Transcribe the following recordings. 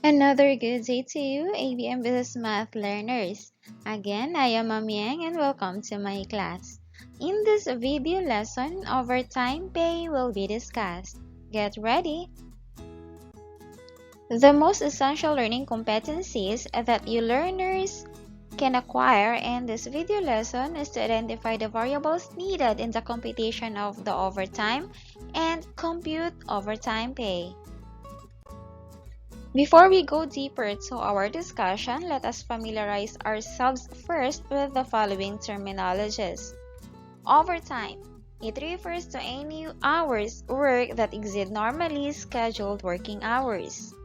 Another good day to you, ABM Business Math learners. Again, I am Ma'am Yang and welcome to my class. In this video lesson, overtime pay will be discussed. Get ready! The most essential learning competencies that you learners can acquire in this video lesson is to identify the variables needed in the computation of the overtime and compute overtime pay. Before we go deeper to our discussion, let us familiarize ourselves first with the following terminologies. Overtime. It refers to any hours work that exceed normally scheduled working hours.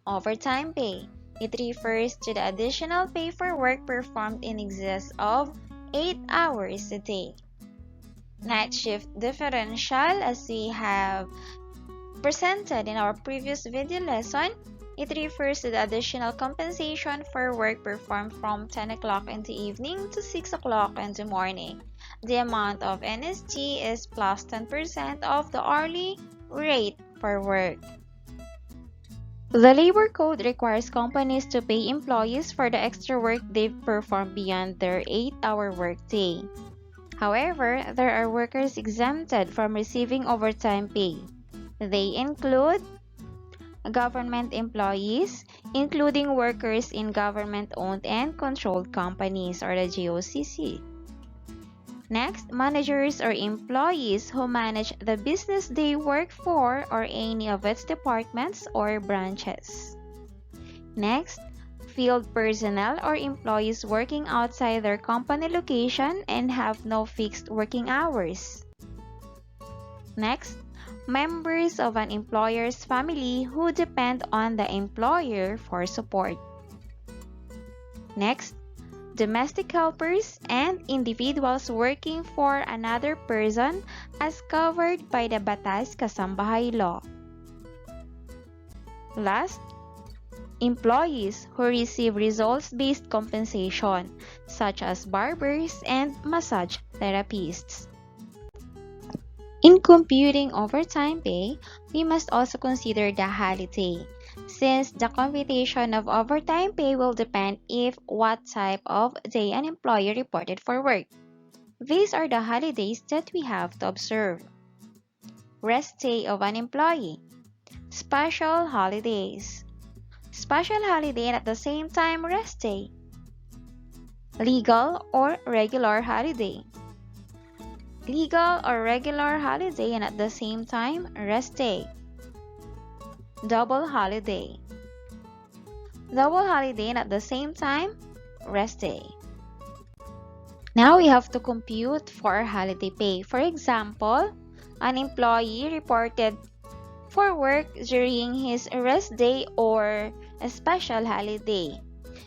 Overtime pay. It refers to the additional pay for work performed in excess of 8 hours a day. Night shift differential, as we have presented in our previous video lesson, it refers to the additional compensation for work performed from 10 o'clock in the evening to 6 o'clock in the morning. The amount of NSG is plus 10% of the hourly rate for work. The Labor Code requires companies to pay employees for the extra work they've performed beyond their 8-hour workday. However, there are workers exempted from receiving overtime pay. They include government employees, including workers in government-owned and controlled companies or the GOCC. Next, managers or employees who manage the business they work for or any of its departments or branches. Next, field personnel or employees working outside their company location and have no fixed working hours. Next, members of an employer's family who depend on the employer for support. Next, domestic helpers and individuals working for another person as covered by the Batas Kasambahay Law. Last, employees who receive results-based compensation, such as barbers and massage therapists. In computing overtime pay, we must also consider the holiday, since the computation of overtime pay will depend if what type of day an employee reported for work. These are the holidays that we have to observe. Rest day of an employee. Special holidays. Special holiday and at the same time rest day. Legal or regular holiday. Legal or regular holiday and at the same time rest day. Double holiday. Double holiday and at the same time rest day. Now we have to compute for holiday pay. For example, an employee reported for work during his rest day or a special holiday.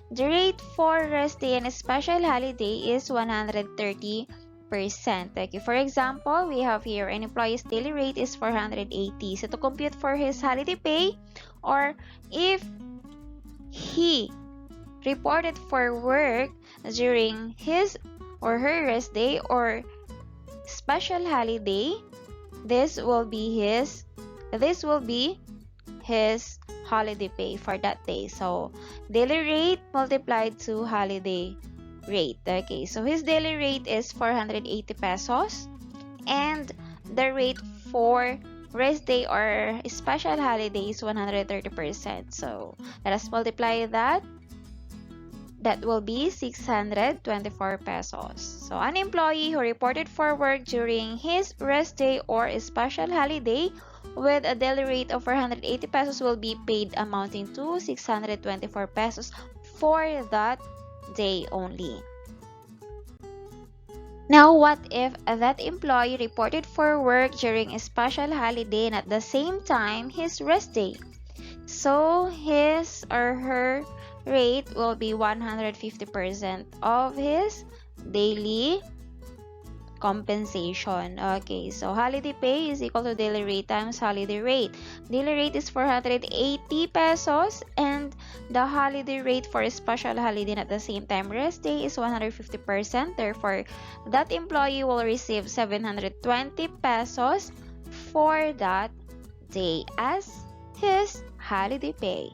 The rate for rest day and a special holiday is 130%. Okay, for example, we have here an employee's daily rate is 480. So to compute for his holiday pay, or if he reported for work during his or her rest day or special holiday, this will be his holiday pay for that day. So daily rate multiplied to holiday rate. Okay, so his daily rate is 480 pesos and the rate for rest day or special holiday is 130%. So let us multiply that. That will be 624 pesos. So an employee who reported for work during his rest day or special holiday with a daily rate of 480 pesos will be paid amounting to 624 pesos for that day only. Now, what if that employee reported for work during a special holiday and at the same time his rest day? So his or her rate will be 150% of his daily compensation. Okay, so holiday pay is equal to daily rate times holiday rate. Daily rate is 480 pesos and the holiday rate for a special holiday and at the same time rest day is 150%. Therefore, that employee will receive 720 pesos for that day as his holiday pay.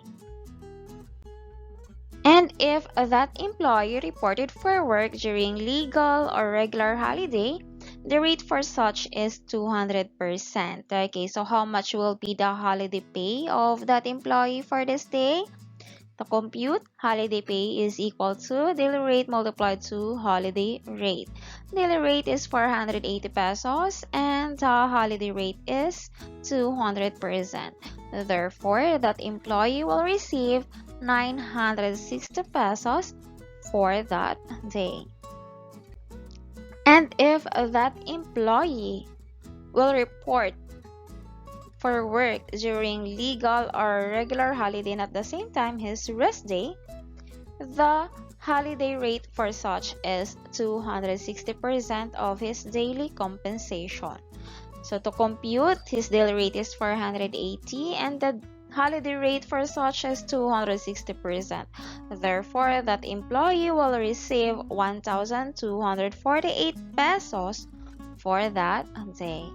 And if that employee reported for work during legal or regular holiday, the rate for such is 200%. Okay, so how much will be the holiday pay of that employee for this day? To compute, holiday pay is equal to daily rate multiplied to holiday rate. Daily rate is 480 pesos and the holiday rate is 200%. Therefore, that employee will receive 960 pesos for that day. And if that employee will report for work during legal or regular holiday and at the same time his rest day, the holiday rate for such is 260% of his daily compensation. So to compute, his daily rate is 480 and the holiday rate for such is 260%. Therefore, that employee will receive 1,248 pesos for that day.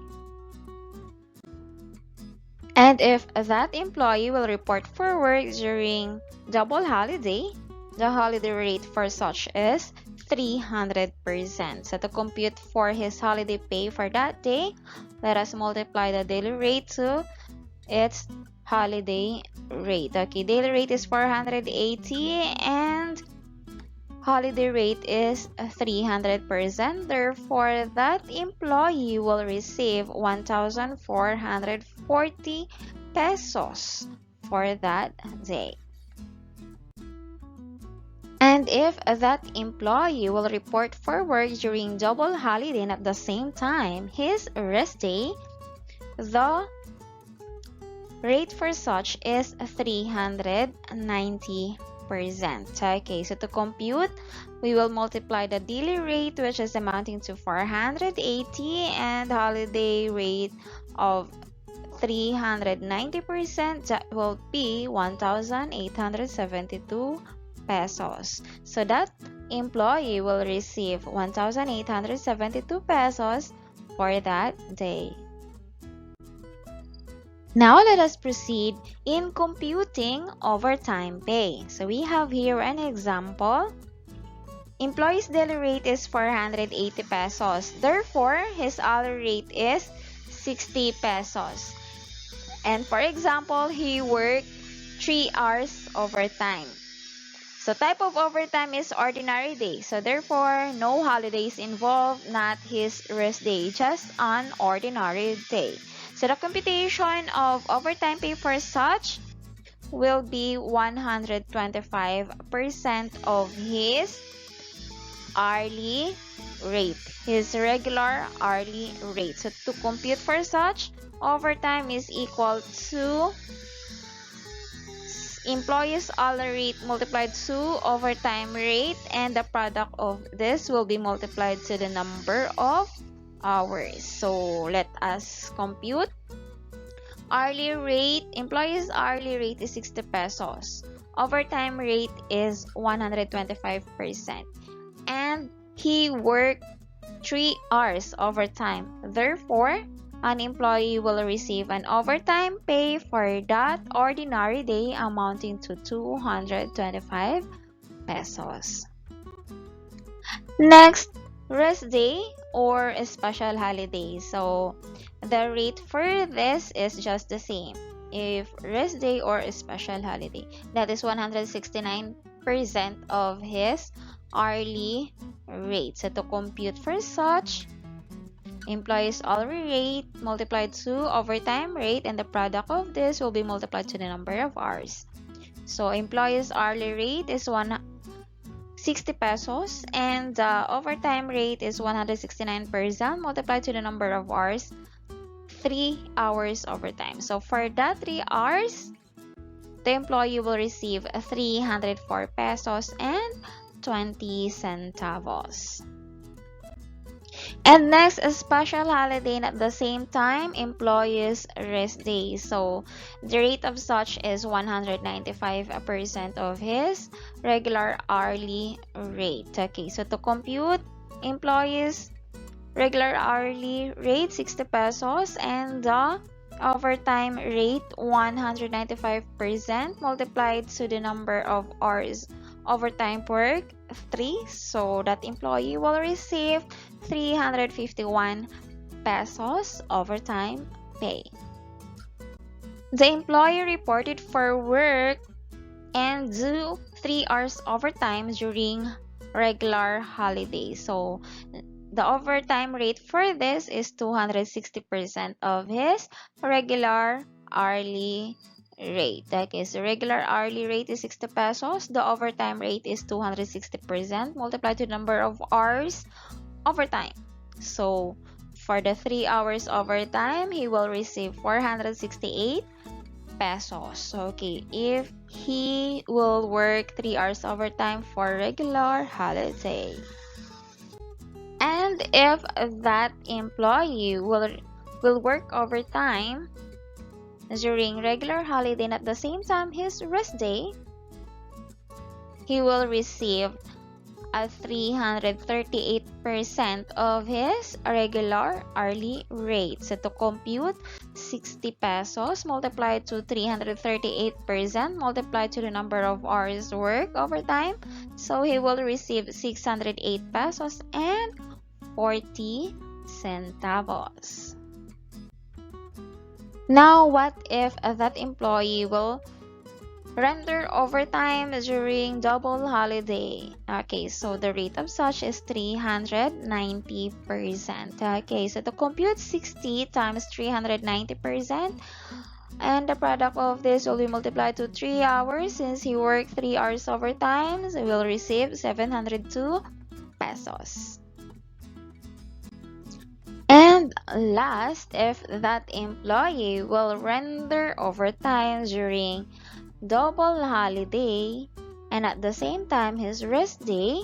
And if that employee will report for work during double holiday, the holiday rate for such is 300%. So to compute for his holiday pay for that day, let us multiply the daily rate to its holiday rate. Okay, daily rate is 480 and holiday rate is 300%. Therefore, that employee will receive 1,440 pesos for that day. And if that employee will report for work during double holiday and at the same time his rest day, the rate for such is 390%. Okay, so to compute, we will multiply the daily rate, which is amounting to 480, and holiday rate of 390%, that will be 1,872 pesos. So that employee will receive 1,872 pesos for that day. Now let us proceed in computing overtime pay. So we have here an example. Employee's daily rate is 480 pesos. Therefore, his hourly rate is 60 pesos. And for example, he worked 3 hours overtime. So type of overtime is ordinary day. So therefore, no holidays involved, not his rest day, just an ordinary day. So the computation of overtime pay for such will be 125% of his hourly rate, his regular hourly rate. So to compute for such, overtime is equal to employee's hourly rate multiplied to overtime rate, and the product of this will be multiplied to the number of hours. So let us compute. Hourly rate, employee's hourly rate is 60 pesos. Overtime rate is 125%. And he worked 3 hours overtime. Therefore, an employee will receive an overtime pay for that ordinary day amounting to 225 pesos. Next, rest day or a special holiday. So the rate for this is just the same. If rest day or a special holiday, that is 169% of his hourly rate. So to compute for such, employee's hourly rate multiplied to overtime rate, and the product of this will be multiplied to the number of hours. So employee's hourly rate is 60 pesos and the overtime rate is 169% multiplied to the number of hours, 3 hours overtime. So for that 3 hours, the employee will receive 304 pesos and 20 centavos. And next, a special holiday, and at the same time, employees' rest day. So the rate of such is 195% of his regular hourly rate. Okay, so to compute, employees' regular hourly rate 60 pesos and the overtime rate 195% multiplied to the number of hours overtime work 3, so that employee will receive 351 pesos overtime pay. The employee reported for work and do 3 hours overtime during regular holidays. So the overtime rate for this is 260% of his regular hourly rate. Okay, so regular hourly rate is 60 pesos. The overtime rate is 260% multiplied to the number of hours overtime. So for the 3 hours overtime, he will receive 468 pesos. Okay, if he will work 3 hours overtime for regular holiday. And if that employee will work overtime during regular holiday and at the same time his rest day, he will receive a 338% of his regular hourly rate. So to compute, 60 pesos multiplied to 338% multiplied to the number of hours work overtime. So he will receive 608 pesos and 40 centavos. Now, what if that employee will render overtime during double holiday? Okay, so the rate of such is 390%. Okay, so to compute 60 times 390%, and the product of this will be multiplied to 3 hours. Since he worked 3 hours overtime, so he will receive 702 pesos. And last, if that employee will render overtime during double holiday and at the same time his rest day,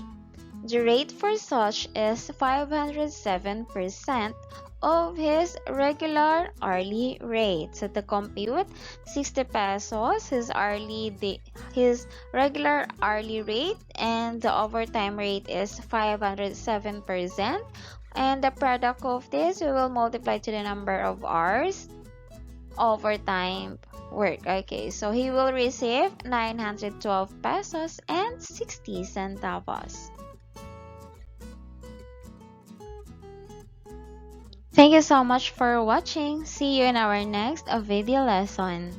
the rate for such is 507% of his regular hourly rate. So to compute, 60 pesos his regular hourly rate, and the overtime rate is 507%. And the product of this, we will multiply to the number of hours overtime work. Okay, so he will receive 912 pesos and 60 centavos. Thank you so much for watching. See you in our next video lesson.